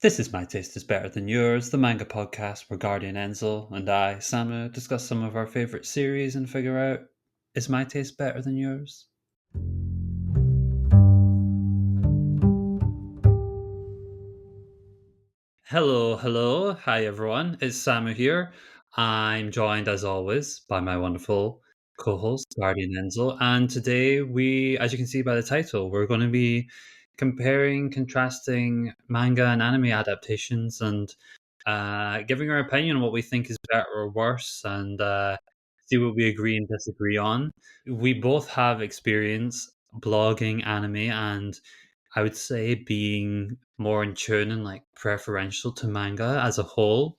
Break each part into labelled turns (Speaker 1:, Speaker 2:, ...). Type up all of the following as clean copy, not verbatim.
Speaker 1: This is My Taste is Better Than Yours, the manga podcast where Guardian Enzo and I, Samu, discuss some of our favourite series and figure out, is my taste better than yours? Hello, hello. Hi, everyone. It's Samu here. I'm joined, as always, by my wonderful co host, Guardian Enzo. And today, as you can see by the title, we're going to be comparing, contrasting manga and anime adaptations and giving our opinion on what we think is better or worse and see what we agree and disagree on. We both have experience blogging anime and I would say being more in tune and like preferential to manga as a whole.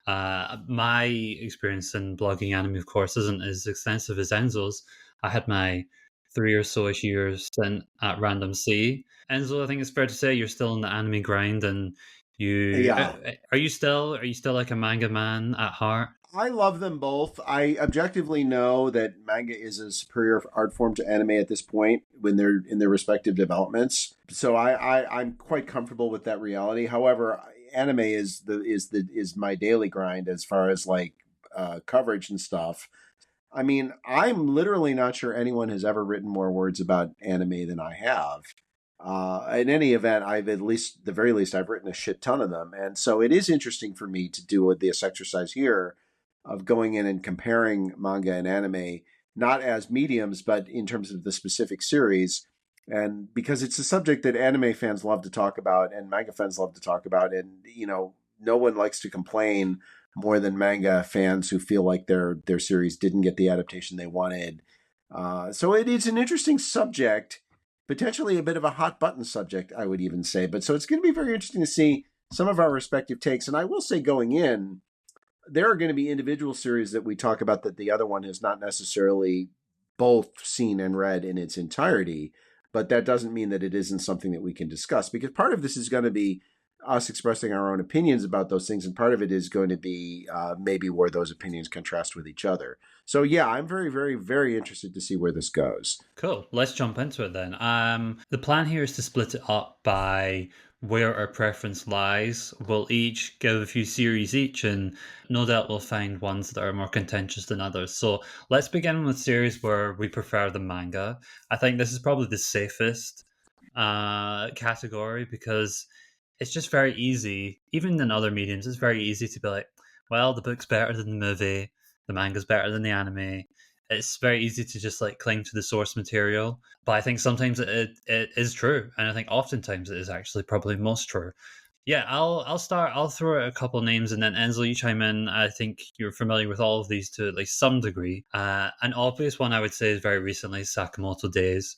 Speaker 1: My experience in blogging anime, of course, isn't as extensive as Enzo's. I had my three or so ish years stint at Random C. Enzo, I think it's fair to say you're still in the anime grind, and
Speaker 2: Yeah,
Speaker 1: are you still like a manga man at heart?
Speaker 2: I love them both. I objectively know that manga is a superior art form to anime at this point when they're in their respective developments. So I'm quite comfortable with that reality. However, anime is my daily grind as far as like coverage and stuff. I mean, I'm literally not sure anyone has ever written more words about anime than I have. In any event, I've at least, the very least, I've written a shit ton of them, and so it is interesting for me to do this exercise here of going in and comparing manga and anime, not as mediums, but in terms of the specific series. And because it's a subject that anime fans love to talk about and manga fans love to talk about, and no one likes to complain more than manga fans who feel like their series didn't get the adaptation they wanted. So it is an interesting subject, potentially a bit of a hot button subject, I would even say. But so it's going to be very interesting to see some of our respective takes. And I will say, going in, there are going to be individual series that we talk about that the other one has not necessarily both seen and read in its entirety. But that doesn't mean that it isn't something that we can discuss, because part of this is going to be us expressing our own opinions about those things, and part of it is going to be maybe where those opinions contrast with each other. So yeah, I'm very, very, very interested to see where this goes.
Speaker 1: Cool. Let's jump into it then. The plan here is to split it up by where our preference lies. We'll each give a few series each, and no doubt we'll find ones that are more contentious than others. So let's begin with series where we prefer the manga. I think this is probably the safest category because it's just very easy, even in other mediums, it's very easy to be like, well, the book's better than the movie, the manga's better than the anime. It's very easy to just like cling to the source material. But I think sometimes it is true. And I think oftentimes it is actually probably most true. Yeah, I'll start. I'll throw out a couple names, and then Enzo, you chime in. I think you're familiar with all of these to at least some degree. An obvious one I would say is very recently Sakamoto Days.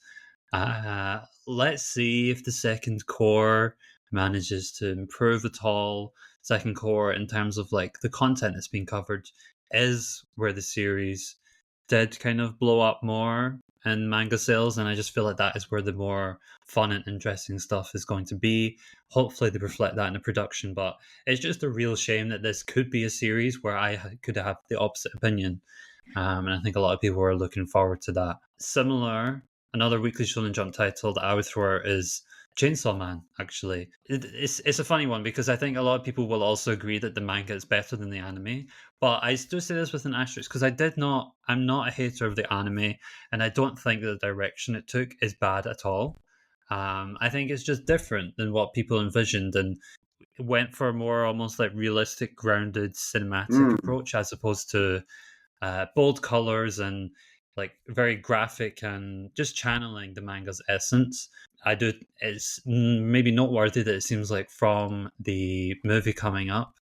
Speaker 1: Let's see if the second core manages to improve at all. Second core, in terms of like the content that's being covered, is where the series did kind of blow up more in manga sales, and I just feel like that is where the more fun and interesting stuff is going to be. Hopefully, they reflect that in the production, but it's just a real shame that this could be a series where I could have the opposite opinion. And I think a lot of people are looking forward to that. Similar, another Weekly Shonen Jump title that I would throw out is Chainsaw Man. Actually, it's a funny one because I think a lot of people will also agree that the manga is better than the anime. But I still say this with an asterisk because I'm not a hater of the anime, and I don't think that the direction it took is bad at all. I think it's just different than what people envisioned and went for a more almost like realistic, grounded cinematic
Speaker 2: Mm.
Speaker 1: approach as opposed to bold colors and like very graphic and just channeling the manga's essence. I do. It's maybe noteworthy that it seems like from the movie coming up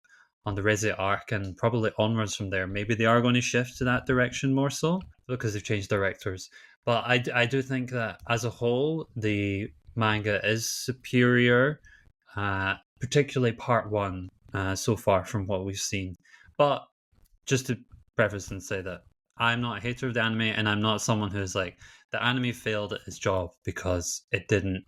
Speaker 1: on the Reze arc and probably onwards from there, maybe they are going to shift to that direction more so because they've changed directors. But I do think that as a whole, the manga is superior, particularly part one so far from what we've seen. But just to preface and say that I'm not a hater of the anime, and I'm not someone who's like the anime failed at its job because it didn't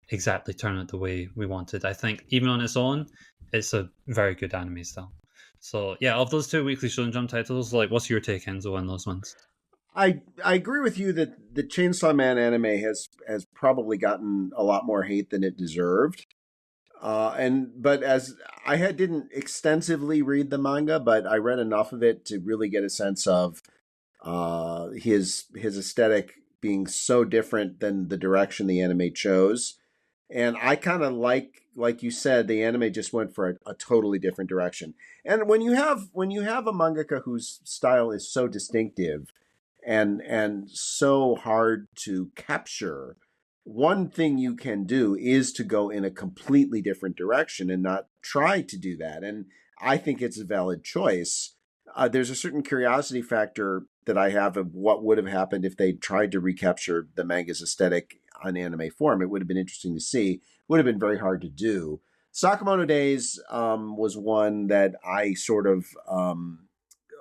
Speaker 1: exactly turn out the way we wanted. I think even on its own, it's a very good anime still. So yeah, of those two Weekly Shonen Jump titles, like, what's your take, Enzo, on those ones?
Speaker 2: I agree with you that the Chainsaw Man anime has probably gotten a lot more hate than it deserved. But as didn't extensively read the manga, but I read enough of it to really get a sense of his aesthetic being so different than the direction the anime chose. And I kind of like you said, the anime just went for a totally different direction. And when you have a mangaka whose style is so distinctive and so hard to capture, one thing you can do is to go in a completely different direction and not try to do that. And I think it's a valid choice. There's a certain curiosity factor that I have of what would have happened if they tried to recapture the manga's aesthetic on anime form. It would have been interesting to see. Would have been very hard to do. Sakamoto Days was one that I sort of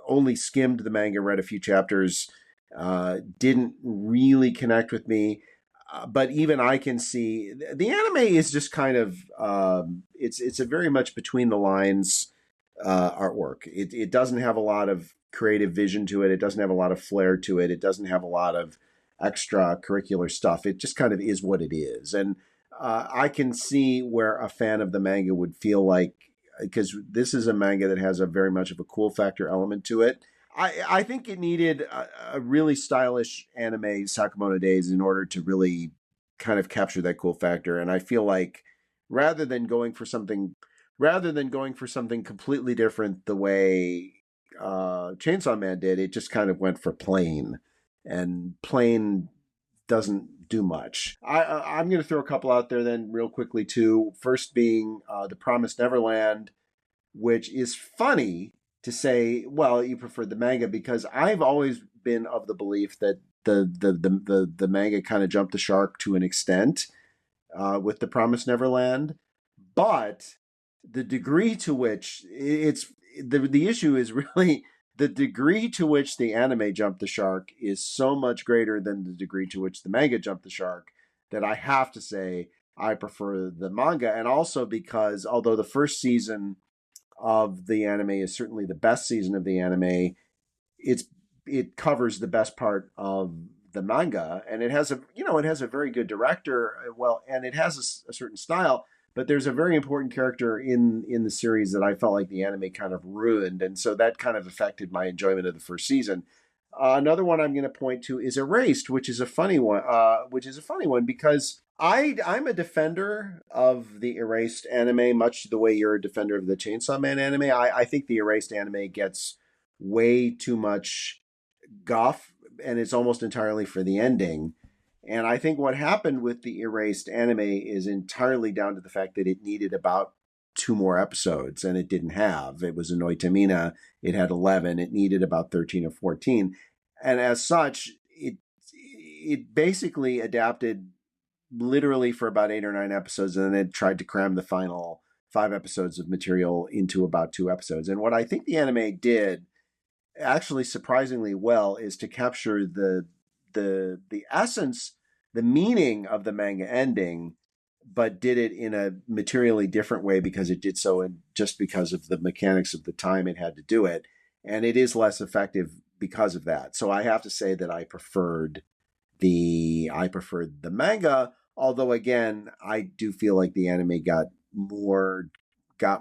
Speaker 2: only skimmed the manga, read a few chapters, didn't really connect with me. But even I can see the anime is just kind of it's a very much between the lines artwork. It doesn't have a lot of creative vision to it. It doesn't have a lot of flair to it. It doesn't have a lot of extracurricular stuff. It just kind of is what it is. And I can see where a fan of the manga would feel like, because this is a manga that has a very much of a cool factor element to it. I think it needed a really stylish anime, Sakamoto Days, in order to really kind of capture that cool factor. And I feel like rather than going for something completely different the way Chainsaw Man did, it just kind of went for plain, and plain doesn't do much. I'm going to throw a couple out there then real quickly too. First being The Promised Neverland, which is funny to say, well, you preferred the manga, because I've always been of the belief that the manga kind of jumped the shark to an extent with The Promised Neverland, but the degree to which the issue is really the degree to which the anime jumped the shark is so much greater than the degree to which the manga jumped the shark, that I have to say I prefer the manga. And also because although the first season of the anime is certainly the best season of the anime, it covers the best part of the manga, and it has a very good director, well, and it has a certain style, but there's a very important character in the series that I felt like the anime kind of ruined, and so that kind of affected my enjoyment of the first season. Another one I'm going to point to is Erased, which is a funny one. Because I'm a defender of the Erased anime, much the way you're a defender of the Chainsaw Man anime. I think the Erased anime gets way too much guff, and it's almost entirely for the ending. And I think what happened with the Erased anime is entirely down to the fact that it needed about 2 more episodes, and it didn't have. It was a Noitamina. It had 11. It needed about 13 or 14. And as such, it basically adapted literally for about 8 or 9 episodes, and then it tried to cram the final 5 episodes of material into about 2 episodes. And what I think the anime did actually surprisingly well is to capture the essence, the meaning of the manga ending, but did it in a materially different way because it did so, and just because of the mechanics of the time it had to do it, and it is less effective because of that. So I have to say that I preferred the manga, although again I do feel like the anime got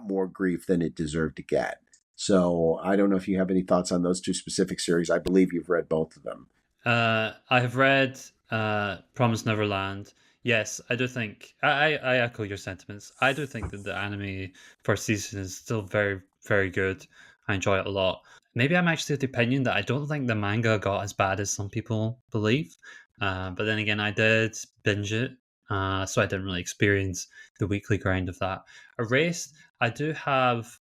Speaker 2: more grief than it deserved to get. So I don't know if you have any thoughts on those two specific series. I believe you've read both of them.
Speaker 1: I have read Promised Neverland. Yes, I do think I echo your sentiments. I do think that the anime first season is still very, very good. I enjoy it a lot. Maybe I'm actually of the opinion that I don't think the manga got as bad as some people believe. But then again, I did binge it, so I didn't really experience the weekly grind of that. Erased, I do have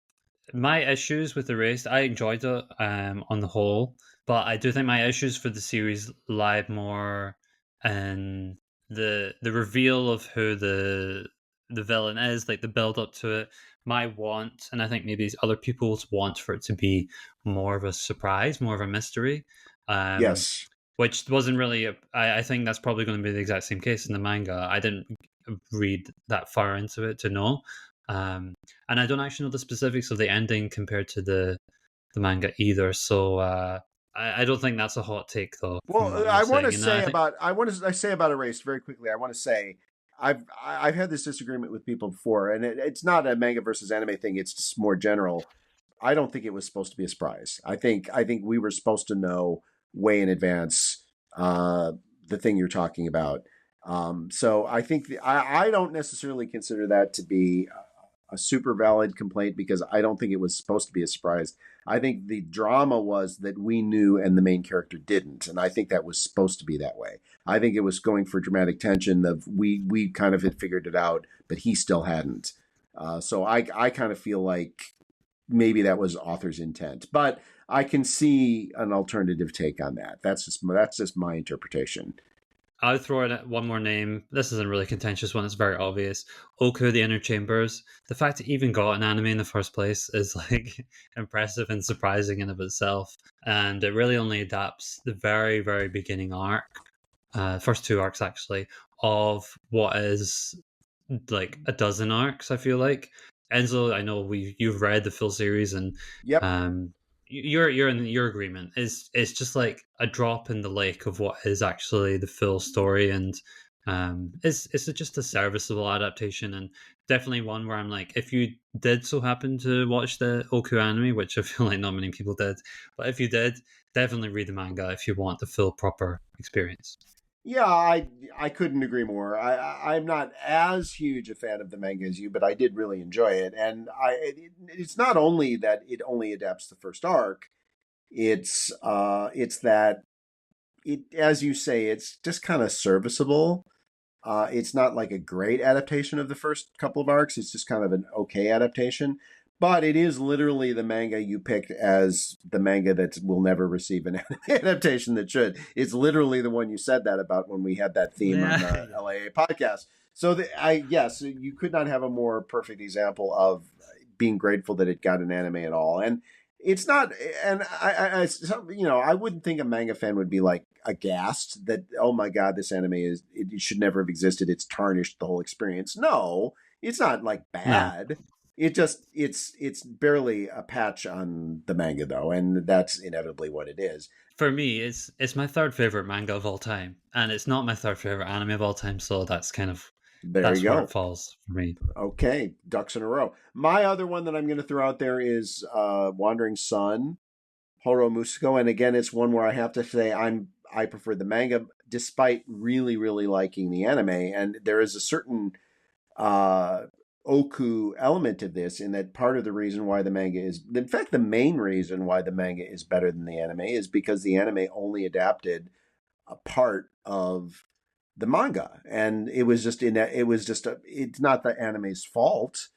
Speaker 1: my issues with Erased. I enjoyed it on the whole, but I do think my issues for the series lie more in the reveal of who the villain is, like the build up to it. My want, and I think maybe other people's want, for it to be more of a surprise, more of a mystery. Um,
Speaker 2: Yes.
Speaker 1: which wasn't really. I think that's probably going to be the exact same case in the manga. I didn't read that far into it to know. And I don't actually know the specifics of the ending compared to the manga either. So I don't think that's a hot take though from
Speaker 2: Well,
Speaker 1: what you're saying. And I think
Speaker 2: I want to say about Erased very quickly. I want to say I've had this disagreement with people before, and it's not a manga versus anime thing. It's just more general. I don't think it was supposed to be a surprise. I think we were supposed to know way in advance uh, the thing you're talking about. So I think I don't necessarily consider that to be a super valid complaint because I don't think it was supposed to be a surprise. I think the drama was that we knew and the main character didn't, and I think that was supposed to be that way. I think it was going for dramatic tension. Of we kind of had figured it out, but he still hadn't. So I kind of feel like maybe that was author's intent, but I can see an alternative take on that. That's just my interpretation.
Speaker 1: I'll throw in one more name. This isn't a really contentious one. It's very obvious. Oku, the Inner Chambers. The fact it even got an anime in the first place is like impressive and surprising in of itself. And it really only adapts the very, very beginning arc, first two arcs actually, of what is like a dozen arcs. I feel like Enzo. I know you've read the full series, and
Speaker 2: Yep.
Speaker 1: um, you're in your agreement. Is it's just like a drop in the lake of what is actually the full story, and it's just a serviceable adaptation, and definitely one where I'm like, if you did so happen to watch the Oku anime, which I feel like not many people did, but if you did, definitely read the manga if you want the full proper experience.
Speaker 2: Yeah, I couldn't agree more. I'm not as huge a fan of the manga as you, but I did really enjoy it. And it's not only that it only adapts the first arc. It's that it, as you say, it's just kind of serviceable. It's not like a great adaptation of the first couple of arcs. It's just kind of an okay adaptation. But it is literally the manga you picked as the manga that will never receive an adaptation that should. It's literally the one you said that about when we had that theme on
Speaker 1: Yeah.
Speaker 2: the LAA podcast. So yes, you could not have a more perfect example of being grateful that it got an anime at all. And it's not, and I wouldn't think a manga fan would be like aghast that, oh my god, this anime it should never have existed. It's tarnished the whole experience. No, it's not like
Speaker 1: No.
Speaker 2: bad. It's barely a patch on the manga though, and that's inevitably what it is.
Speaker 1: For me, it's my third favorite manga of all time, and it's not my third favorite anime of all time. So
Speaker 2: There you
Speaker 1: that's where it
Speaker 2: go.
Speaker 1: falls for me.
Speaker 2: Okay, ducks in a row. My other one that I'm going to throw out there is Wandering Sun, Horo Musuko, and again, it's one where I have to say I prefer the manga despite really really liking the anime, and there is a certain uh, oku element of this in that part of the reason why the manga is, in fact, the main reason why the manga is better than the anime is because the anime only adapted a part of the manga, and it was just it's not the anime's fault.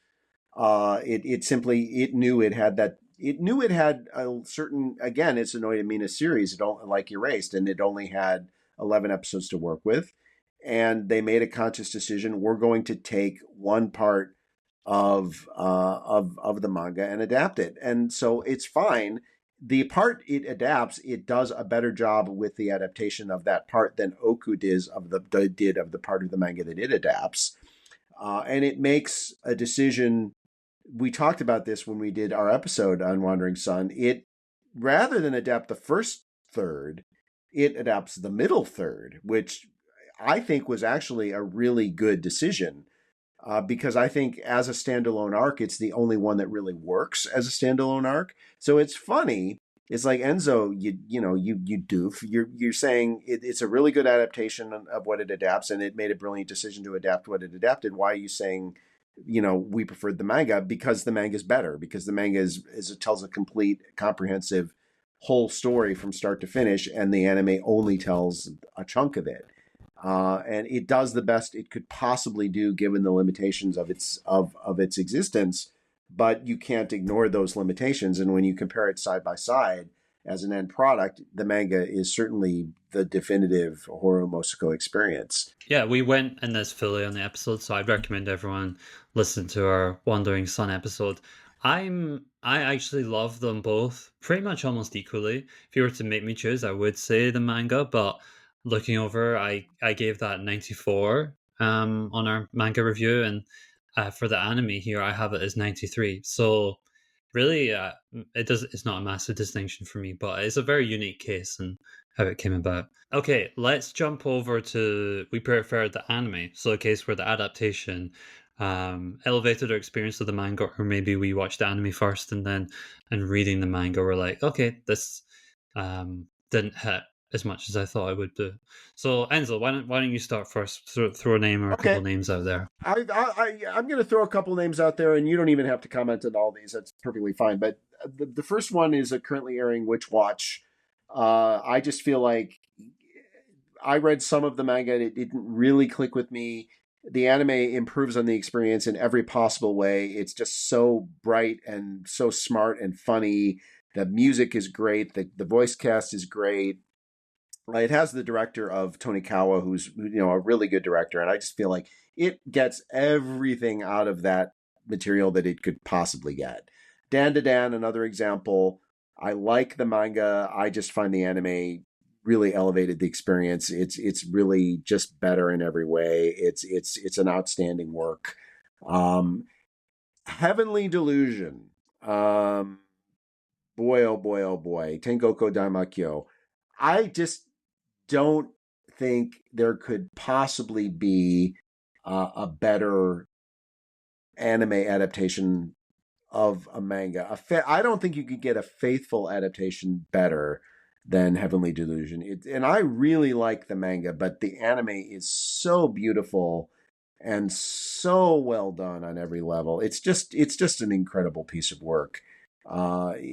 Speaker 2: It simply it knew it had that. It knew it had a certain, again, it's an Oitamina series. It don't like Erased, and it only had 11 episodes to work with. And they made a conscious decision. We're going to take one part of the manga and adapt it. And so it's fine. The part it adapts, it does a better job with the adaptation of that part than Oku did of the part of the manga that it adapts. And it makes a decision. We talked about this when we did our episode on Wandering Sun. It, rather than adapt the first third, it adapts the middle third, which I think was actually a really good decision, because I think as a standalone arc, it's the only one that really works as a standalone arc. So it's funny. It's like, Enzo, you doof. You're saying it's a really good adaptation of what it adapts, and it made a brilliant decision to adapt what it adapted. Why are you saying, we preferred the manga? Because the manga is better. Because the manga is it tells a complete, comprehensive, whole story from start to finish, and the anime only tells a chunk of it. And it does the best it could possibly do given the limitations of its existence. But you can't ignore those limitations. And when you compare it side by side as an end product, the manga is certainly the definitive Horo Mosako experience.
Speaker 1: Yeah, we went in this fully on the episode, so I'd recommend everyone listen to our Wandering Sun episode. I actually love them both pretty much almost equally. If you were to make me choose, I would say the manga, but looking over, I gave that 94 on our manga review, and for the anime here, I have it as 93. So Really, it's not a massive distinction for me, but it's a very unique case and how it came about. Okay, let's jump over to we prefer the anime, so a case where the adaptation elevated our experience of the manga, or maybe we watched the anime first and reading the manga, we're like, okay, this didn't hit as much as I thought it would do. So Enzo, why don't you start first? Throw a name or a couple
Speaker 2: Okay.
Speaker 1: names out there.
Speaker 2: I'm going to throw a couple names out there, and you don't even have to comment on all these. That's perfectly fine. But the first one is a currently airing Witch Watch. I just feel like I read some of the manga and it didn't really click with me. The anime improves on the experience in every possible way. It's just so bright and so smart and funny. The music is great. The voice cast is great. It has the director of Tonikawa, who's a really good director, and I just feel like it gets everything out of that material that it could possibly get. Dandadan, another example. I like the manga. I just find the anime really elevated the experience. It's really just better in every way. It's an outstanding work. Heavenly Delusion. Boy, oh boy, oh boy. Tengoko Daimakyo. I just don't think there could possibly be a better anime adaptation of a manga. I don't think you could get a faithful adaptation better than Heavenly Delusion. And I really like the manga, but the anime is so beautiful and so well done on every level. It's just an incredible piece of work.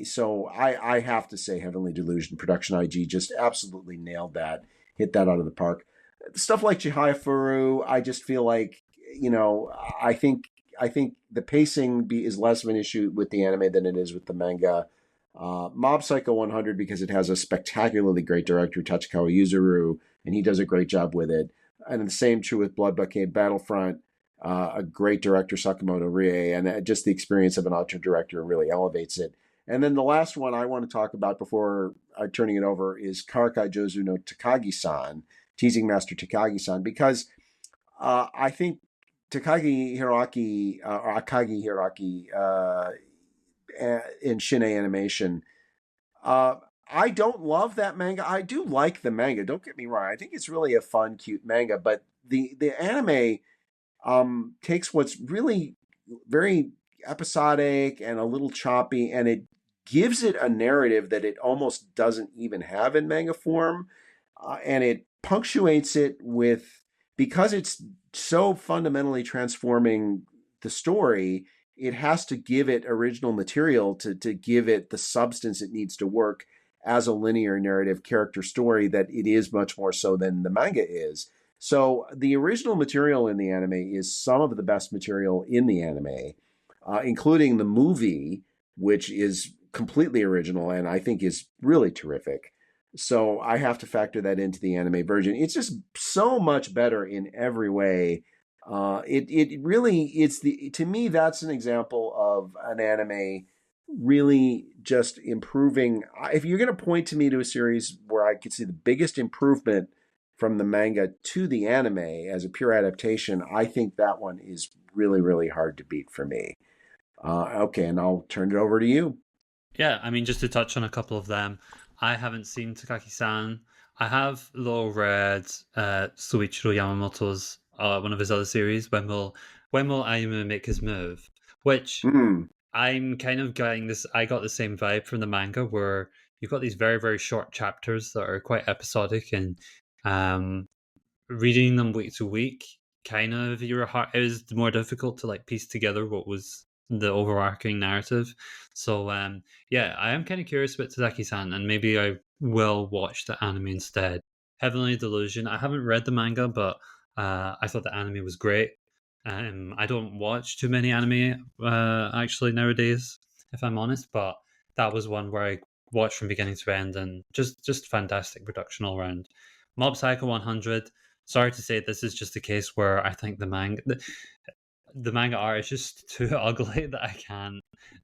Speaker 2: So I have to say Heavenly Delusion, Production IG just absolutely nailed that, hit that out of the park. Stuff like Chihayafuru, I just feel like, I think the pacing is less of an issue with the anime than it is with the manga. Mob Psycho 100, because it has a spectacularly great director, Tachikawa Yuzuru, and he does a great job with it. And the same true with Blockade Battlefront, a great director, Sakamoto Rie, and just the experience of an auteur director really elevates it. And then the last one I want to talk about before turning it over is Karakai Jozu no Takagi-san, Teasing Master Takagi-san, because I think Takagi Hiraki, or Akagi Hiraki, in Shin-Ei Animation, I don't love that manga. I do like the manga. Don't get me wrong. I think it's really a fun, cute manga, but the anime takes what's really very episodic and a little choppy, and it gives it a narrative that it almost doesn't even have in manga form, and it punctuates it with, because it's so fundamentally transforming the story, it has to give it original material to give it the substance it needs to work as a linear narrative character story, that it is much more so than the manga is. So the original material in the anime is some of the best material in the anime, including the movie, which is completely original and I think is really terrific. So I have to factor that into the anime version. It's just so much better in every way. It really, to me, that's an example of an anime really just improving. If you're going to point to me to a series where I could see the biggest improvement from the manga to the anime as a pure adaptation, I think that one is really, really hard to beat for me. Okay, and I'll turn it over to you.
Speaker 1: Yeah, I mean, just to touch on a couple of them, I haven't seen Takaki-san. I have though read Soichiro Yamamoto's one of his other series. When will Ayumu make his move? Which
Speaker 2: Hmm.
Speaker 1: I'm kind of getting this. I got the same vibe from the manga where you've got these very very short chapters that are quite episodic, and um, reading them week to week, kind of it was more difficult to like piece together what was the overarching narrative. So yeah, I am kind of curious about Tadaki-san, and maybe I will watch the anime instead. Heavenly Delusion. I haven't read the manga, but I thought the anime was great. I don't watch too many anime actually nowadays, if I'm honest, but that was one where I watched from beginning to end, and just fantastic production all around. Mob Psycho 100. Sorry to say, this is just a case where I think the manga art is just too ugly that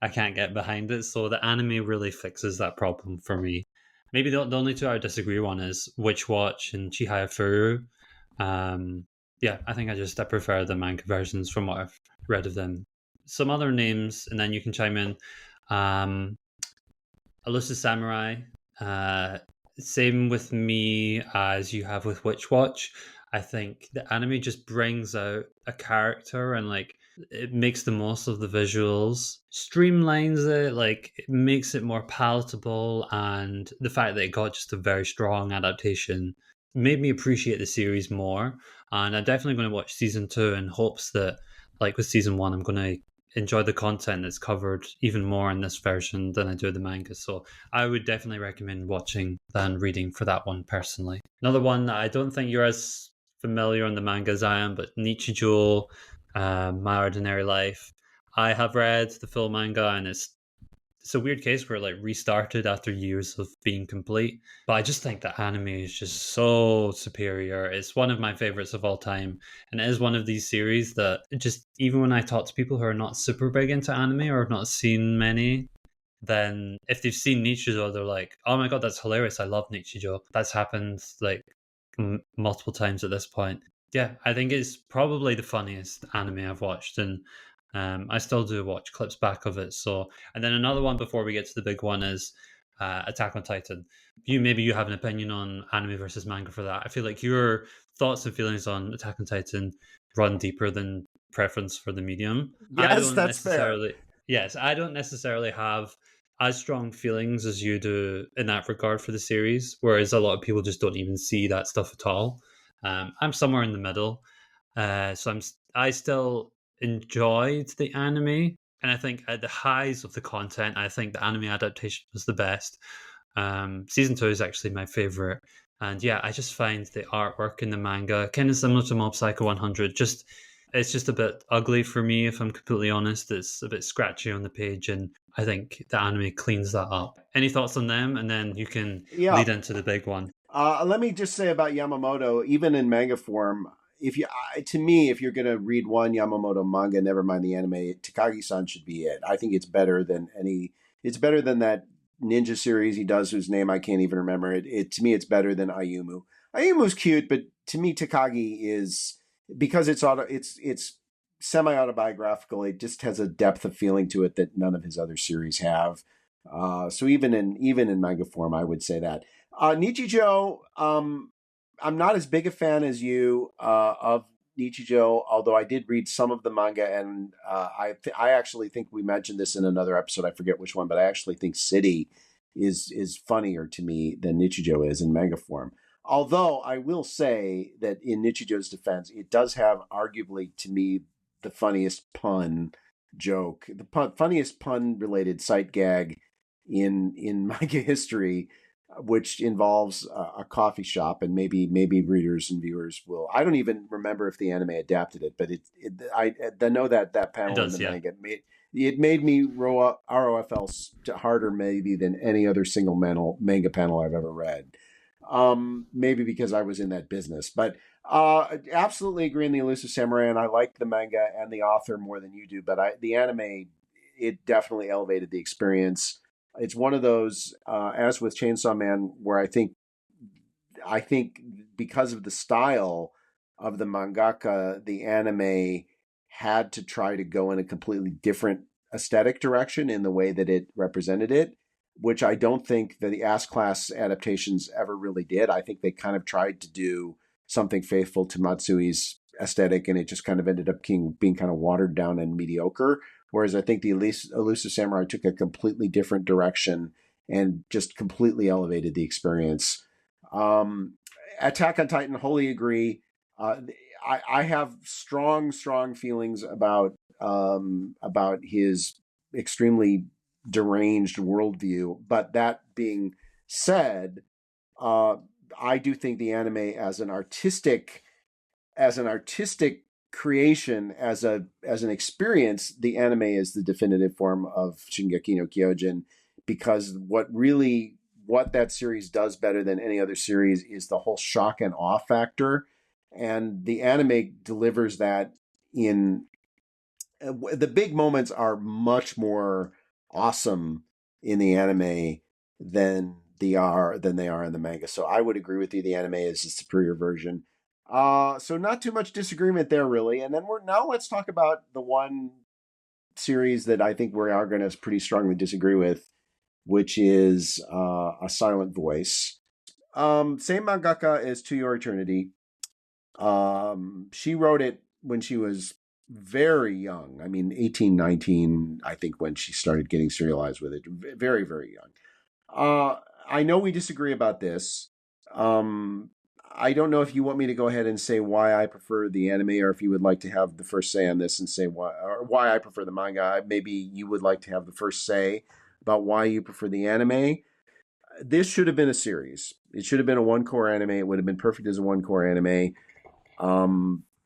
Speaker 1: I can't get behind it. So the anime really fixes that problem for me. Maybe the only two I disagree on is Witch Watch and Chihayafuru. Um, yeah, I prefer the manga versions from what I've read of them. Some other names, and then you can chime in. Um, Elusive Samurai. Uh, Same with me as you have with Witch Watch. I think the anime just brings out a character and like it makes the most of the visuals, streamlines it, like it makes it more palatable, and the fact that it got just a very strong adaptation made me appreciate the series more. And I'm definitely going to watch season two in hopes that, like with season one, I'm going to enjoy the content that's covered even more in this version than I do the manga. So I would definitely recommend watching than reading for that one personally. Another one that I don't think you're as familiar on the manga as I am, but Nichijou, My Ordinary Life. I have read the full manga and it's a weird case where it like restarted after years of being complete. But I just think the anime is just so superior. It's one of my favorites of all time. And it is one of these series that just even when I talk to people who are not super big into anime or have not seen many, then if they've seen Nichijou, they're like, "Oh my god, that's hilarious! I love Nichijou." That's happened like multiple times at this point. Yeah, I think it's probably the funniest anime I've watched, and I still do watch clips back of it. So, and then another one before we get to the big one is Attack on Titan. You have an opinion on anime versus manga for that. I feel like your thoughts and feelings on Attack on Titan run deeper than preference for the medium. I
Speaker 2: Yes,
Speaker 1: don't
Speaker 2: that's fair.
Speaker 1: necessarily. Yes, I don't necessarily have as strong feelings as you do in that regard for the series, whereas a lot of people just don't even see that stuff at all. I'm somewhere in the middle, so I still enjoyed the anime, and I think at the highs of the content, I think the anime adaptation was the best. Season two is actually my favorite, and yeah, I just find the artwork in the manga kind of similar to Mob Psycho 100. Just it's just a bit ugly for me, if I'm completely honest. It's a bit scratchy on the page, and I think the anime cleans that up. Any thoughts on them? And then you can
Speaker 2: Yeah.
Speaker 1: lead into the big one.
Speaker 2: Let me just say about Yamamoto, even in manga form, if you, to me, if you're going to read one Yamamoto manga, never mind the anime, Takagi-san should be it. I think it's better than any. It's better than that ninja series he does, whose name I can't even remember. It to me, it's better than Ayumu. Ayumu's cute, but to me, Takagi is because it's semi autobiographical. It just has a depth of feeling to it that none of his other series have. So even in manga form, I would say that. Nichijou, I'm not as big a fan as you of Nichijou, although I did read some of the manga, and I actually think we mentioned this in another episode. I forget which one, but I actually think City is funnier to me than Nichijou is in manga form. Although I will say that in Nichijou's defense, it does have arguably to me the funniest pun joke, funniest pun related sight gag in manga history, which involves a coffee shop, and maybe readers and viewers will. I don't even remember if the anime adapted it, but I know that
Speaker 1: It
Speaker 2: panel in the
Speaker 1: does, yeah.
Speaker 2: manga made me ROFL harder maybe than any other single manga panel I've ever read. Maybe because I was in that business, but absolutely agree in the Elusive Samurai, and I like the manga and the author more than you do. But the anime, it definitely elevated the experience. It's one of those, as with Chainsaw Man, where I think because of the style of the mangaka, the anime had to try to go in a completely different aesthetic direction in the way that it represented it, which I don't think that the Ass Class adaptations ever really did. I think they kind of tried to do something faithful to Matsui's aesthetic, and it just kind of ended up being kind of watered down and mediocre. Whereas I think the Elusive Samurai took a completely different direction and just completely elevated the experience. Um, Attack on Titan, wholly agree. Uh, I have strong feelings about his extremely deranged worldview. But that being said, uh, I do think the anime as an artistic creation, as an experience, the anime is the definitive form of Shingeki no Kyojin, because what that series does better than any other series is the whole shock and awe factor, and the anime delivers that in the big moments are much more awesome in the anime than they are in the manga. So I would agree with you. The anime is the superior version. So not too much disagreement there, really. And then let's talk about the one series that I think we are going to pretty strongly disagree with, which is A Silent Voice. Same mangaka as To Your Eternity. She wrote it when she was very young. I mean, 18, 19, I think, when she started getting serialized with it. Very, very young. I know we disagree about this. I don't know if you want me to go ahead and say why I prefer the anime, or if you would like to have the first say on this and say why I prefer the manga. Maybe you would like to have the first say about why you prefer the anime. This should have been a series. It should have been a one core anime. It would have been perfect as a one core anime.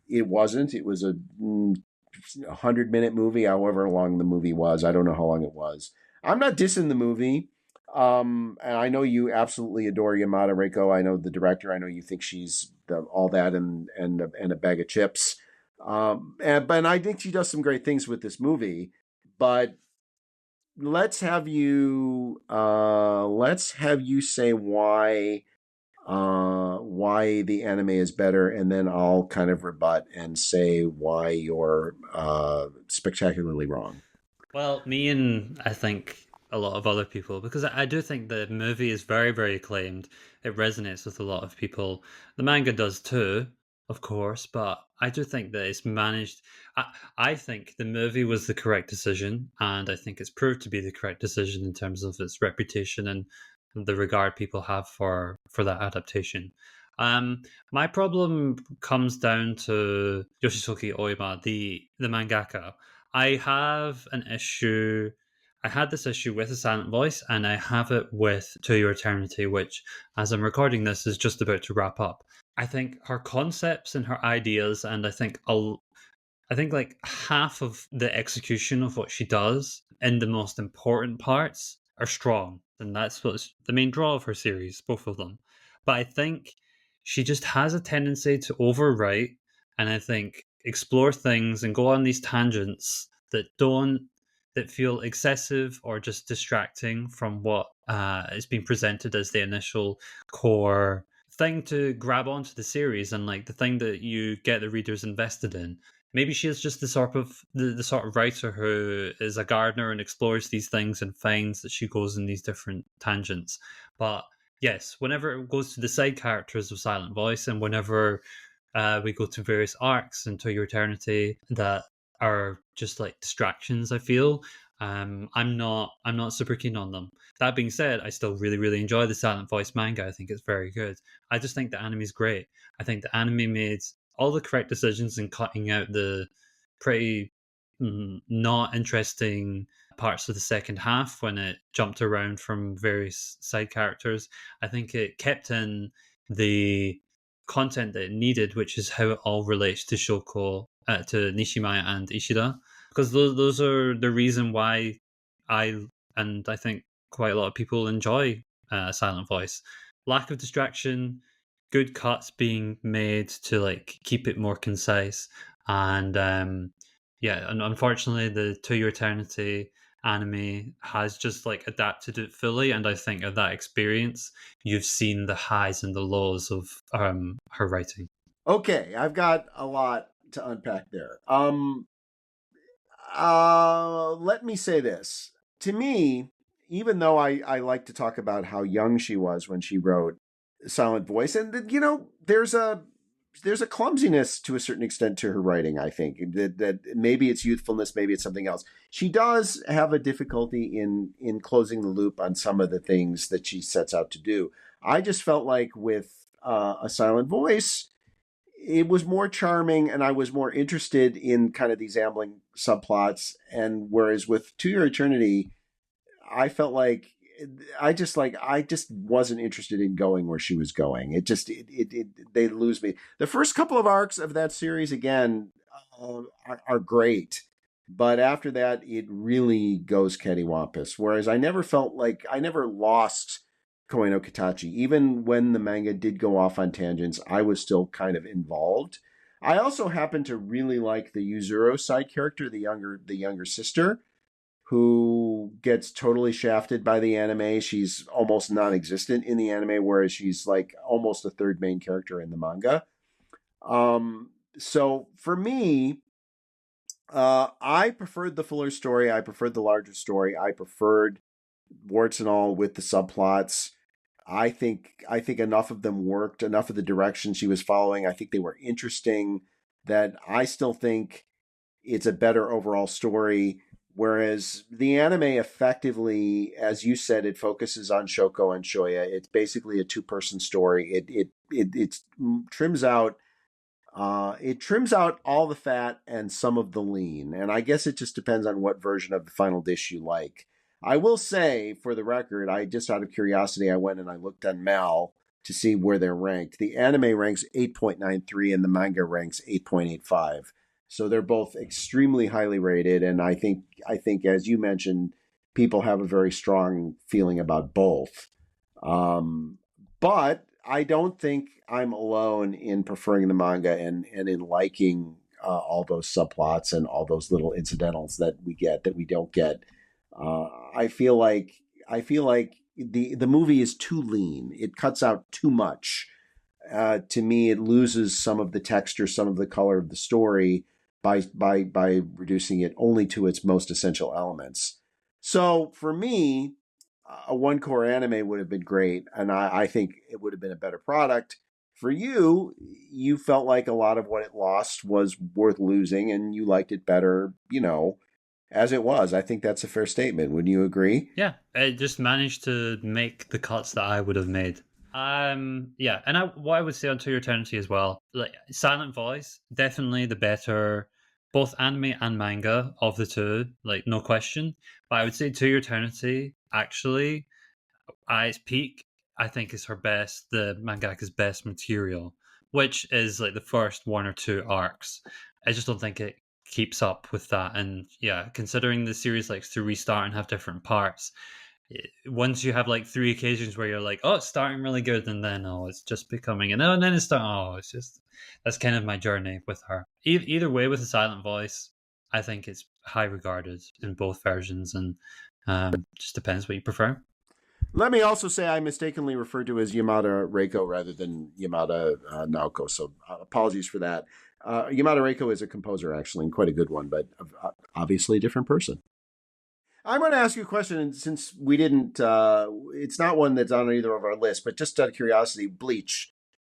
Speaker 2: It wasn't. It was a 100-minute movie, however long the movie was. I don't know how long it was. I'm not dissing the movie. And I know you absolutely adore Yamada Reiko. I know the director. I know you think she's all that and a bag of chips. But I think she does some great things with this movie. But let's have you say why the anime is better, and then I'll kind of rebut and say why you're spectacularly wrong.
Speaker 1: Well, me and I think a lot of other people, because I do think the movie is very, very acclaimed. It resonates with a lot of people. The manga does too, of course, but I do think that it's managed. I think the movie was the correct decision, and I think it's proved to be the correct decision in terms of its reputation and the regard people have for that adaptation. My problem comes down to Yoshisuke Oima, the mangaka. I have an issue. I had this issue with A Silent Voice, and I have it with To Your Eternity, which, as I'm recording this, is just about to wrap up. I think her concepts and her ideas, and I think like half of the execution of what she does in the most important parts are strong, and that's what's the main draw of her series, both of them. But I think she just has a tendency to overwrite, and I think explore things and go on these tangents that feel excessive or just distracting from what is being presented as the initial core thing to grab onto the series, and like the thing that you get the readers invested in. Maybe she is just the sort of writer who is a gardener and explores these things and finds that she goes in these different tangents. But yes, whenever it goes to the side characters of Silent Voice, and whenever we go to various arcs into Your Eternity that are just like distractions, I feel I'm not super keen on them. That being said, I still really, really enjoy the Silent Voice manga. I think it's very good. I just think the anime is great. I think the anime made all the correct decisions in cutting out the pretty not interesting parts of the second half when it jumped around from various side characters. I think it kept in the content that it needed, which is how it all relates to Shoko, to Nishimaya and Ishida, because those are the reason why I and I think quite a lot of people enjoy Silent Voice. Lack of distraction, good cuts being made to like keep it more concise, and yeah, and unfortunately, the To Your Eternity anime has just like adapted it fully, and I think of that experience, you've seen the highs and the lows of her writing.
Speaker 2: Okay, I've got a lot to unpack there. Let me say this. To me, even though I like to talk about how young she was when she wrote Silent Voice, and you know, there's a clumsiness to a certain extent to her writing. I think that maybe it's youthfulness, maybe it's something else. She does have a difficulty in closing the loop on some of the things that she sets out to do. I just felt like with A Silent Voice, it was more charming, and I was more interested in kind of these ambling subplots. And whereas with To Your Eternity, I felt like I just wasn't interested in going where she was going. It they lose me. The first couple of arcs of that series again are great, but after that it really goes cattywampus. Whereas I never lost Koi no Kitachi. Even when the manga did go off on tangents, I was still kind of involved. I also happen to really like the Yuzuru side character, the younger sister, who gets totally shafted by the anime. She's almost non-existent in the anime, whereas she's like almost a third main character in the manga. So for me, I preferred the fuller story. I preferred the larger story. I preferred warts and all with the subplots. I think enough of them worked. Enough of the direction she was following. I think they were interesting. That I still think it's a better overall story. Whereas the anime effectively, as you said, it focuses on Shoko and Shoya. It's basically a two-person story. It trims out all the fat and some of the lean. And I guess it just depends on what version of the final dish you like. I will say, for the record, I just out of curiosity, I went and I looked on Mal to see where they're ranked. The anime ranks 8.93 and the manga ranks 8.85. So they're both extremely highly rated. And I think as you mentioned, people have a very strong feeling about both. But I don't think I'm alone in preferring the manga and in liking all those subplots and all those little incidentals that we get that we don't get. I feel like the movie is too lean. It cuts out too much. To me, it loses some of the texture, some of the color of the story by reducing it only to its most essential elements. So for me, a one core anime would have been great, and I think it would have been a better product. For you, you felt like a lot of what it lost was worth losing, and you liked it better, as it was. I think that's a fair statement. Wouldn't you agree?
Speaker 1: Yeah, it just managed to make the cuts that I would have made. Yeah, and what I would say on To Your Eternity as well, like Silent Voice, definitely the better, both anime and manga of the two, like no question. But I would say To Your Eternity, actually, at its peak, I think is her best, the mangaka's best material, which is like the first one or two arcs. I just don't think it keeps up with that. And yeah, considering the series likes to restart and have different parts, once you have like three occasions where you're like, oh, it's starting really good, and then oh, it's just becoming, and then it's starting. Oh, it's just that's kind of my journey with her. Either way, with a silent voice, I think it's high regarded in both versions, and just depends what you prefer.
Speaker 2: Let me also say I mistakenly referred to as Yamada Reiko rather than Yamada Naoko, so apologies for that. Yamada Reiko is a composer, actually, and quite a good one, but obviously a different person. I'm going to ask you a question, and since we didn't, it's not one that's on either of our lists, but just out of curiosity, Bleach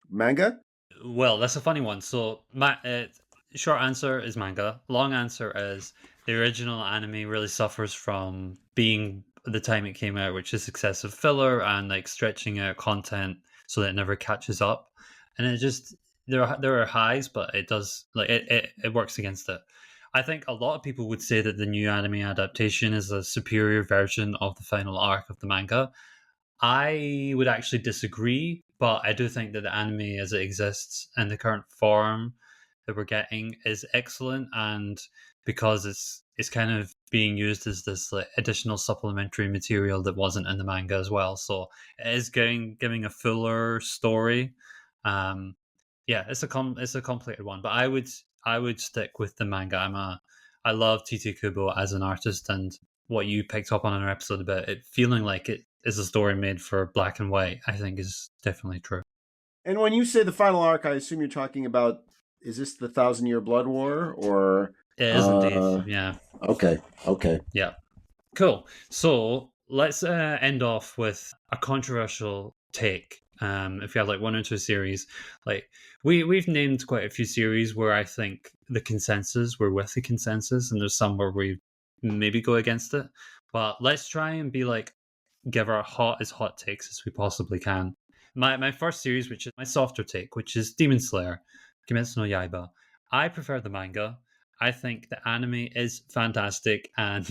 Speaker 2: manga?
Speaker 1: Well, that's a funny one. So, my short answer is manga. Long answer is the original anime really suffers from being the time it came out, which is excessive filler and like stretching out content so that it never catches up. And it just there are highs, but it does like it works against it. I think a lot of people would say that the new anime adaptation is a superior version of the final arc of the manga. I would actually disagree, but I do think that the anime as it exists in the current form that we're getting is excellent, and because it's kind of being used as this like additional supplementary material that wasn't in the manga as well, so it is giving a fuller story. Um, yeah, it's a complicated one, but I would stick with the manga. I love Tite Kubo as an artist, and what you picked up on in our episode about it feeling like it is a story made for black and white, I think is definitely true.
Speaker 2: And when you say the final arc, I assume you're talking about, is this the Thousand Year Blood War, or?
Speaker 1: It is indeed, yeah,
Speaker 2: Okay, okay.
Speaker 1: yeah, cool. So let's end off with a controversial take. If you have like one or two series, like we've named quite a few series where I think we're with the consensus, and there's some where we maybe go against it. But let's try and be like give our hot takes as we possibly can. My first series, which is my softer take, which is Demon Slayer, Kimetsu no Yaiba. I prefer the manga. I think the anime is fantastic, and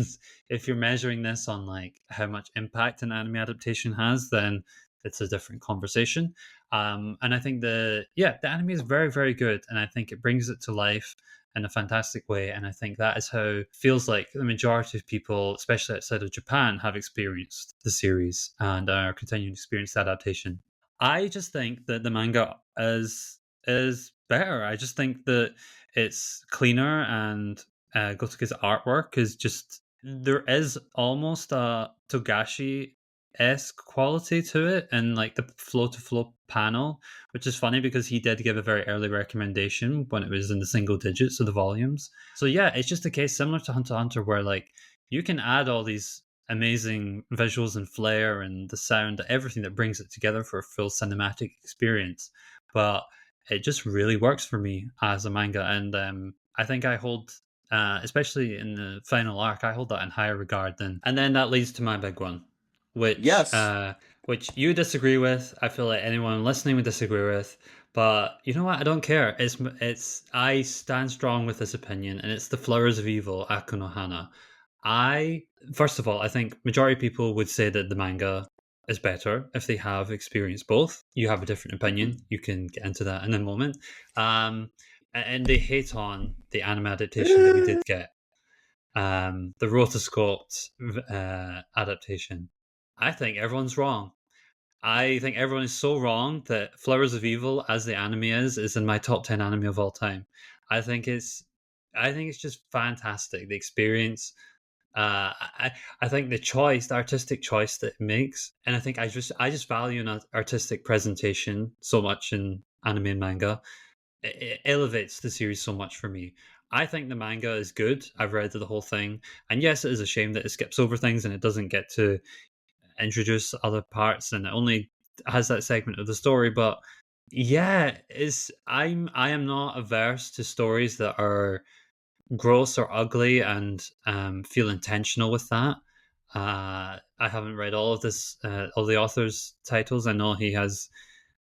Speaker 1: if you're measuring this on like how much impact an anime adaptation has, then it's a different conversation. And I think the anime is very very good, and I think it brings it to life in a fantastic way. And I think that is how feels like the majority of people, especially outside of Japan, have experienced the series and are continuing to experience the adaptation. I just think that the manga is better. I just think that it's cleaner, and Gotoke's artwork is just there is almost a Togashi esque quality to it, and like the flow to flow panel, which is funny because he did give a very early recommendation when it was in the single digits of the volumes. So yeah, it's just a case similar to Hunter x Hunter where like you can add all these amazing visuals and flair and the sound, everything that brings it together for a full cinematic experience, but it just really works for me as a manga, and I think I hold especially in the final arc, I hold that in higher regard than. And then that leads to my big one,
Speaker 2: Yes.
Speaker 1: which you disagree with. I feel like anyone listening would disagree with, but you know what? I don't care. It's I stand strong with this opinion, and it's the Flowers of Evil, Akuno Hana. I First of all, I think majority of people would say that the manga is better if they have experienced both. You have a different opinion. You can get into that in a moment. Um, and they hate on the anime adaptation that we did get, the rotoscoped adaptation. I think everyone's wrong. I think everyone is so wrong that Flowers of Evil, as the anime is in my top 10 anime of all time. I think it's, I think it's just fantastic. The experience, I think the choice, the artistic choice that it makes, and I think I just value an artistic presentation so much in anime and manga. It elevates the series so much for me. I think the manga is good. I've read the whole thing, and yes, it is a shame that it skips over things and it doesn't get to introduce other parts, and it only has that segment of the story. But yeah, I am not averse to stories that are gross or ugly and feel intentional with that. I haven't read all the author's titles. I know he has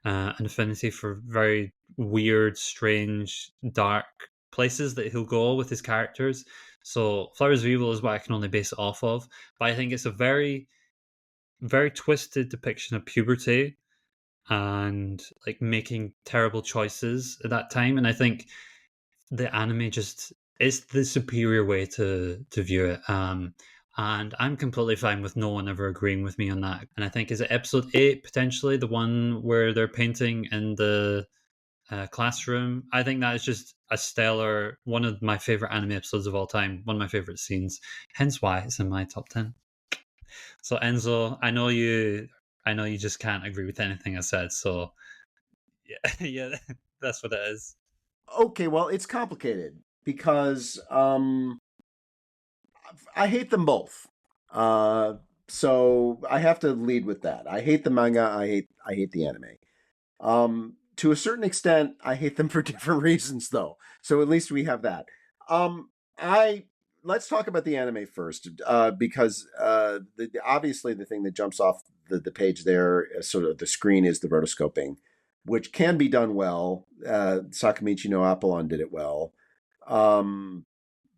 Speaker 1: an affinity for very weird, strange, dark places that he'll go with his characters. So Flowers of Evil is what I can only base it off of. But I think it's a very, very twisted depiction of puberty and like making terrible choices at that time. And I think the anime just is the superior way to view it. And I'm completely fine with no one ever agreeing with me on that. And I think is it episode 8 potentially the one where they're painting in the classroom. I think that is just a stellar, one of my favorite anime episodes of all time. One of my favorite scenes. Hence why it's in my top 10. So Enzo, I know you just can't agree with anything I said. So yeah, yeah, that's what it is.
Speaker 2: Okay, well, it's complicated because I hate them both. Uh, so I have to lead with that. I hate the manga. I hate the anime. To a certain extent, I hate them for different reasons, though. So at least we have that. I Let's talk about the anime first, because obviously the thing that jumps off the page there, sort of the screen, is the rotoscoping, which can be done well. Sakamichi no Apollon did it well. Um,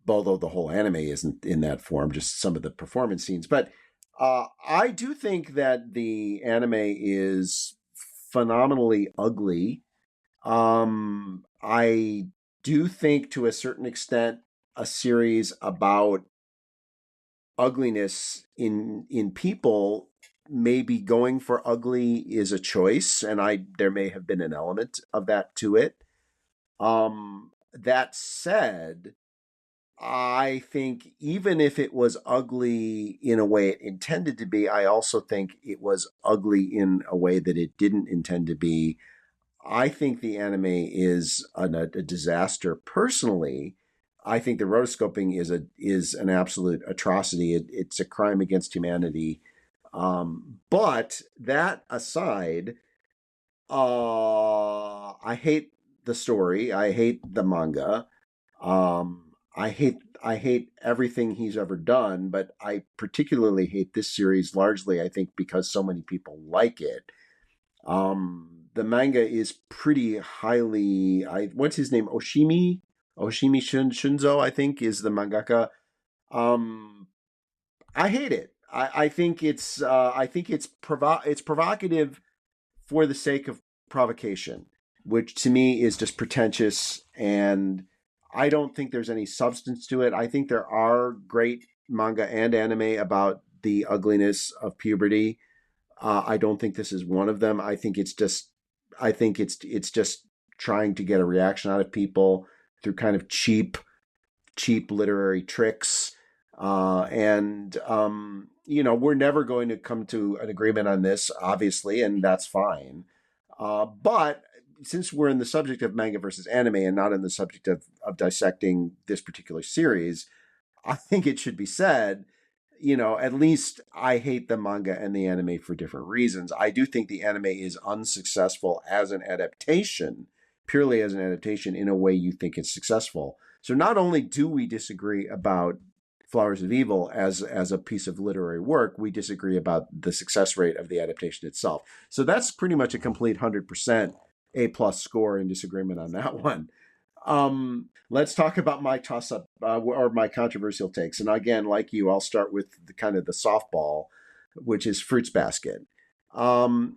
Speaker 2: Although the whole anime isn't in that form, just some of the performance scenes. But I do think that the anime is phenomenally ugly. I do think to a certain extent a series about ugliness in people, maybe going for ugly is a choice, and there may have been an element of that to it. That said, I think even if it was ugly in a way it intended to be, I also think it was ugly in a way that it didn't intend to be. I think the anime is a disaster. Personally, I think the rotoscoping is an absolute atrocity. It's a crime against humanity. But that aside, I hate the story. I hate the manga. I hate everything he's ever done, but I particularly hate this series largely, I think, because so many people like it. The manga is pretty highly. What's his name? Shunzo, I think, is the mangaka. Um, I hate it. I think it's provocative for the sake of provocation, which to me is just pretentious, and I don't think there's any substance to it. I think there are great manga and anime about the ugliness of puberty. I don't think this is one of them. I think it's just trying to get a reaction out of people through kind of cheap literary tricks. And we're never going to come to an agreement on this, obviously, and that's fine. But since we're in the subject of manga versus anime and not in the subject of dissecting this particular series, I think it should be said, at least I hate the manga and the anime for different reasons. I do think the anime is unsuccessful as an adaptation, purely as an adaptation in a way you think it's successful. So not only do we disagree about Flowers of Evil as a piece of literary work, we disagree about the success rate of the adaptation itself. So that's pretty much a complete 100% A+ score in disagreement on that one. Let's talk about my toss-up or my controversial takes. And again, like you, I'll start with the kind of the softball, which is Fruits Basket. The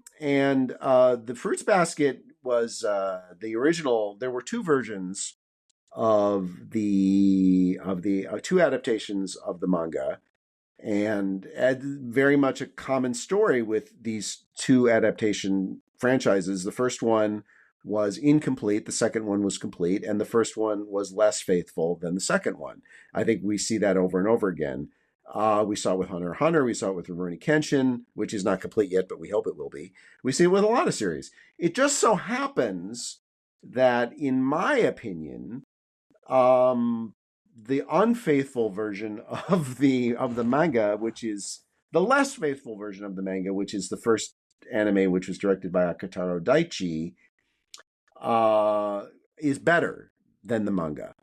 Speaker 2: Fruits Basket was the original. There were two versions of the two adaptations of the manga, and very much a common story with these two adaptation franchises. The first one was incomplete, the second one was complete, and the first one was less faithful than the second one. I think we see that over and over again. We saw it with Hunter x Hunter, we saw it with Rurouni Kenshin, which is not complete yet, but we hope it will be. We see it with a lot of series. It just so happens that, in my opinion, the unfaithful version of the manga, which is the less faithful version of the manga, which is the first anime, which was directed by Akutaro Daichi, is better than the manga.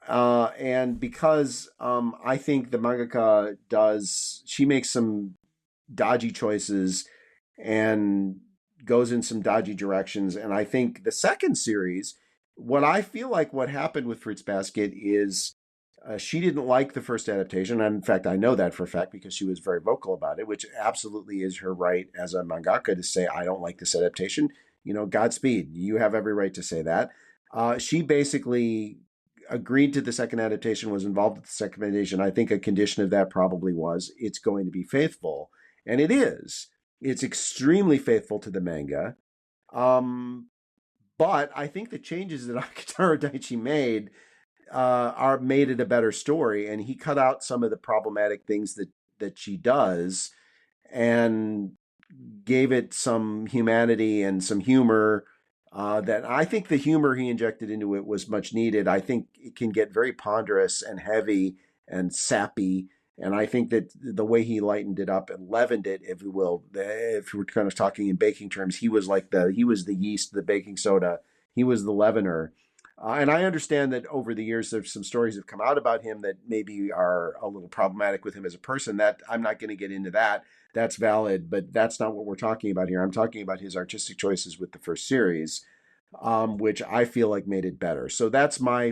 Speaker 2: And because I think the mangaka she makes some dodgy choices and goes in some dodgy directions. And I think the second series, what I feel like what happened with Fruits Basket is she didn't like the first adaptation. And in fact, I know that for a fact because she was very vocal about it, which absolutely is her right as a mangaka to say, I don't like this adaptation. Godspeed. You have every right to say that. She basically agreed to the second adaptation, was involved with the second adaptation. I think a condition of that probably was it's going to be faithful. And it is. It's extremely faithful to the manga. But I think the changes that Akutaro Daichi made made it a better story. And he cut out some of the problematic things that she does and gave it some humanity and some humor that I think the humor he injected into it was much needed. I think it can get very ponderous and heavy and sappy. And I think that the way he lightened it up and leavened it, if you will, if we're kind of talking in baking terms, he was the yeast, the baking soda. He was the leavener. And I understand that over the years, there's some stories have come out about him that maybe are a little problematic with him as a person. That I'm not going to get into that. That's valid, but that's not what we're talking about here. I'm talking about his artistic choices with the first series, which I feel like made it better. So that's my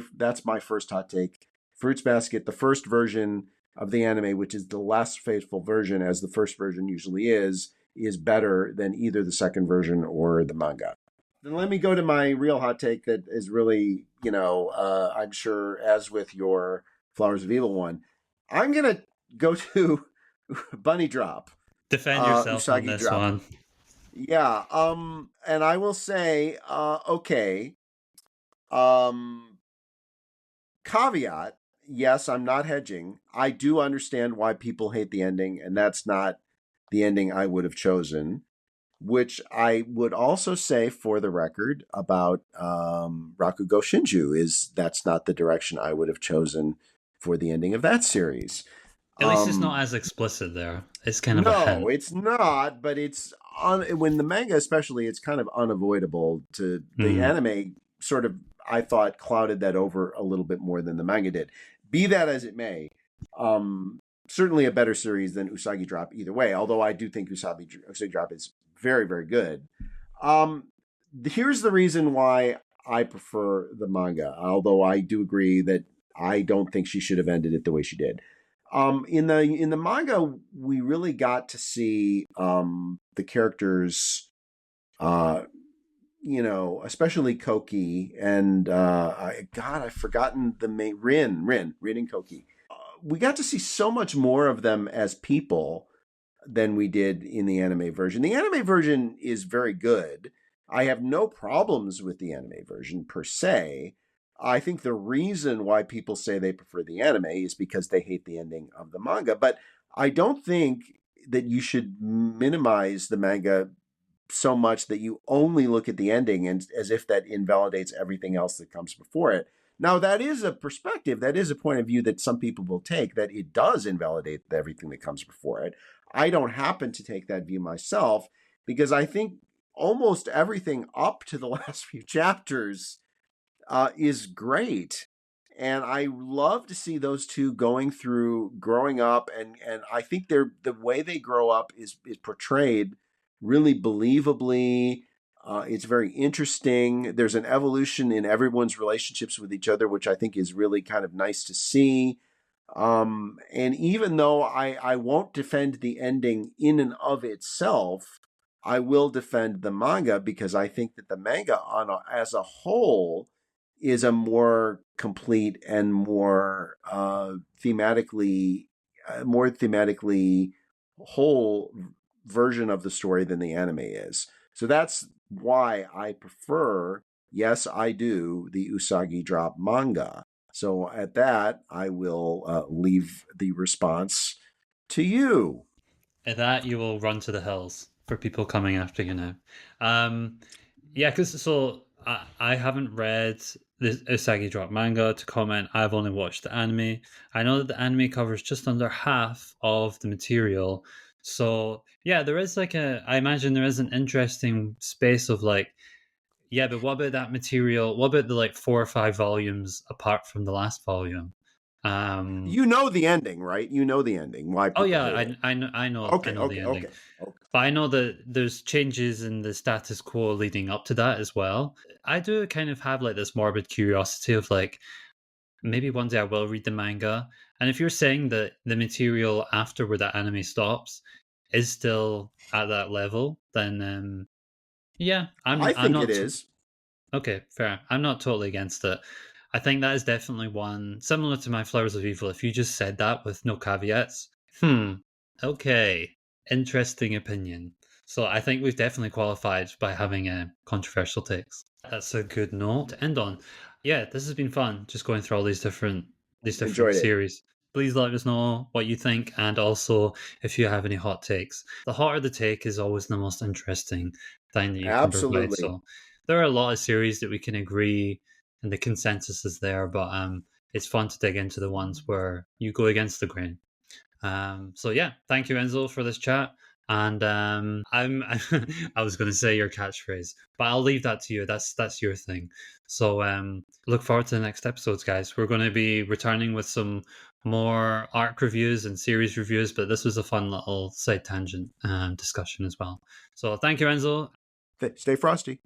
Speaker 2: first hot take. Fruits Basket, the first version of the anime, which is the less faithful version, as the first version usually is better than either the second version or the manga. Then let me go to my real hot take that is really, I'm sure, as with your Flowers of Evil one, I'm going to go to Bunny Drop.
Speaker 1: Defend yourself
Speaker 2: Usagi
Speaker 1: on this
Speaker 2: Drop.
Speaker 1: one.
Speaker 2: Yeah. And I will say, okay. Caveat, yes, I'm not hedging. I do understand why people hate the ending, and that's not the ending I would have chosen. Which I would also say, for the record, about Rakugo Shinju, is that's not the direction I would have chosen for the ending of that series.
Speaker 1: At least it's not as explicit there. It's kind of a hint.
Speaker 2: No, it's not, but it's when the manga especially, it's kind of unavoidable to the anime sort of, I thought, clouded that over a little bit more than the manga did. Be that as it may, certainly a better series than Usagi Drop either way, although I do think Usagi Drop is very, very good. Here's the reason why I prefer the manga, although I do agree that I don't think she should have ended it the way she did. In the manga, we really got to see the characters, especially Koki and I've forgotten the main Rin and Koki. We got to see so much more of them as people than we did in the anime version. The anime version is very good. I have no problems with the anime version per se. I think the reason why people say they prefer the anime is because they hate the ending of the manga. But I don't think that you should minimize the manga so much that you only look at the ending, and as if that invalidates everything else that comes before it. Now, that is a perspective, that is a point of view that some people will take, that it does invalidate everything that comes before it. I don't happen to take that view myself, because I think almost everything up to the last few chapters is great. And I love to see those two going through growing up, and I think the way they grow up is portrayed really believably. It's very interesting. There's an evolution in everyone's relationships with each other, which I think is really kind of nice to see. And even though I won't defend the ending in and of itself, I will defend the manga, because I think that the manga as a whole is a more complete and more thematically whole version of the story than the anime is. So that's why I prefer, yes, I do, the Usagi Drop manga. So at that, I will leave the response to you.
Speaker 1: At that, you will run to the hills for people coming after you now. Yeah, because I haven't read the Usagi Drop manga to comment. I've only watched the anime. I know that the anime covers just under half of the material. So yeah, there is I imagine there is an interesting space of yeah, but what about that material? What about the 4 or 5 volumes apart from the last volume?
Speaker 2: You know the ending, right? You know the ending. Why
Speaker 1: Oh
Speaker 2: people
Speaker 1: yeah,
Speaker 2: hate it.
Speaker 1: I
Speaker 2: Okay,
Speaker 1: know the
Speaker 2: okay,
Speaker 1: ending.
Speaker 2: okay, okay.
Speaker 1: But I know that there's changes in the status quo leading up to that as well. I do kind of have this morbid curiosity of maybe one day I will read the manga. And if you're saying that the material after where that anime stops is still at that level, then yeah,
Speaker 2: I
Speaker 1: I'm
Speaker 2: think it
Speaker 1: not
Speaker 2: is.
Speaker 1: okay, fair. I'm not totally against it. I think that is definitely one similar to my Flowers of Evil. If you just said that with no caveats, okay, interesting opinion. So I think we've definitely qualified by having controversial takes. That's a good note to end on. Yeah, this has been fun. Just going through all these different
Speaker 2: Enjoyed it.
Speaker 1: series. Please let us know what you think, and also if you have any hot takes. The hotter the take is always the most interesting thing that you can provide.
Speaker 2: Absolutely.
Speaker 1: So there are a lot of series that we can agree, and the consensus is there, but it's fun to dig into the ones where you go against the grain. So yeah, thank you, Enzo, for this chat. And I was going to say your catchphrase, but I'll leave that to you. That's your thing. So look forward to the next episodes, guys. We're going to be returning with some more arc reviews and series reviews, but this was a fun little side tangent discussion as well. So thank you, Enzo.
Speaker 2: Stay frosty.